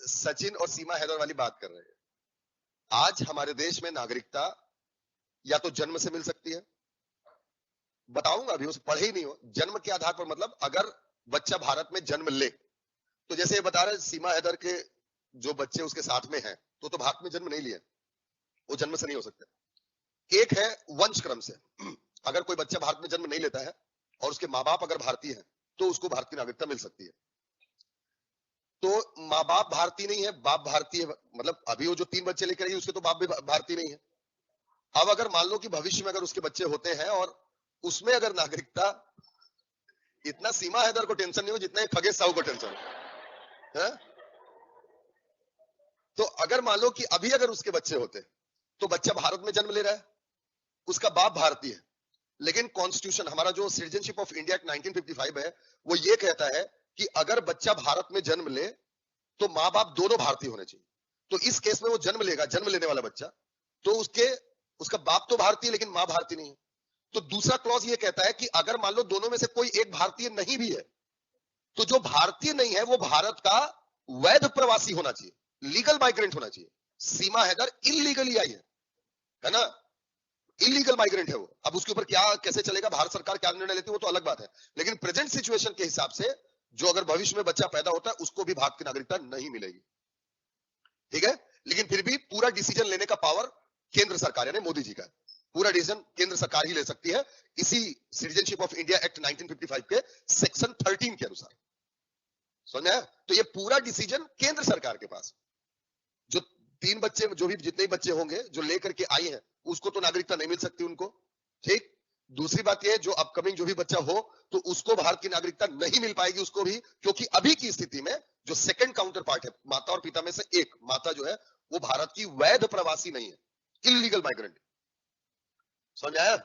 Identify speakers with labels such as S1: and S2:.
S1: सचिन और सीमा हैदर वाली बात कर रहे हैं। आज हमारे देश में नागरिकता या तो जन्म से मिल सकती है, बताऊंगा अभी, उसे पढ़े ही नहीं हो। जन्म के आधार पर मतलब अगर बच्चा भारत में जन्म ले, तो जैसे ये बता रहे सीमा हैदर के जो बच्चे उसके साथ में हैं, तो भारत में जन्म नहीं लिया, वो जन्म से नहीं हो सकते। एक है वंश क्रम से, अगर कोई बच्चा भारत में जन्म नहीं लेता है और उसके माँ बाप अगर भारतीय हैं, तो उसको भारत की नागरिकता मिल सकती है। तो माँ बाप भारतीय नहीं है, बाप भारतीय, मतलब अभी वो जो 3 बच्चे लेकर आई उसके तो बाप भी भारतीय नहीं है। अब अगर मान लो कि भविष्य में अगर उसके बच्चे होते हैं और उसमें अगर नागरिकता, इतना सीमा हैदर को टेंशन नहीं हो जितना खगेश साहू को टेंशन है। तो अगर मान लो कि अभी अगर उसके बच्चे होते, तो बच्चा भारत में जन्म ले रहा है, उसका बाप भारतीय है, लेकिन कॉन्स्टिट्यूशन हमारा जो सिटीजनशिप ऑफ इंडिया 1955 है, वो ये कहता है कि अगर बच्चा भारत में जन्म ले तो माँ बाप दोनों भारतीय होने चाहिए। तो इस केस में वो जन्म लेगा, जन्म लेने वाला बच्चा, तो उसका बाप तो भारतीय लेकिन माँ भारतीय नहीं है। तो दूसरा क्लॉज ये कहता है कि अगर मान लो दोनों में से कोई एक भारतीय नहीं भी है, तो जो भारतीय नहीं है वो भारत का वैध प्रवासी होना चाहिए, लीगल माइग्रेंट होना चाहिए। सीमा हैदर इलीगली आई है ना, इलीगल माइग्रेंट है वो। अब उसके ऊपर क्या कैसे चलेगा, भारत सरकार क्या निर्णय लेती है वो तो अलग बात है, लेकिन प्रेजेंट सिचुएशन के हिसाब से जो अगर भविष्य में बच्चा पैदा होता है उसको भी भारत की नागरिकता नहीं मिलेगी, ठीक है। लेकिन फिर भी पूरा डिसीजन लेने का पावर केंद्र सरकार यानी मोदी जी का है, पूरा डिसीजन केंद्र सरकार ही ले सकती है, इसी सिटीजनशिप ऑफ इंडिया एक्ट 1955 के सेक्शन 13 के अनुसार, समझा। तो ये पूरा डिसीजन केंद्र सरकार के पास, जो 3 बच्चे, जो भी जितने भी बच्चे होंगे जो लेकर के आई हैं, उसको तो नागरिकता नहीं मिल सकती उनको, ठीक। दूसरी बात यह है जो अपकमिंग जो भी बच्चा हो तो उसको भारत की नागरिकता नहीं मिल पाएगी उसको भी, क्योंकि अभी की स्थिति में जो सेकंड काउंटर पार्ट है, माता और पिता में से एक माता जो है वो भारत की वैध प्रवासी नहीं है, इलीगल माइग्रेंट, समझ आया।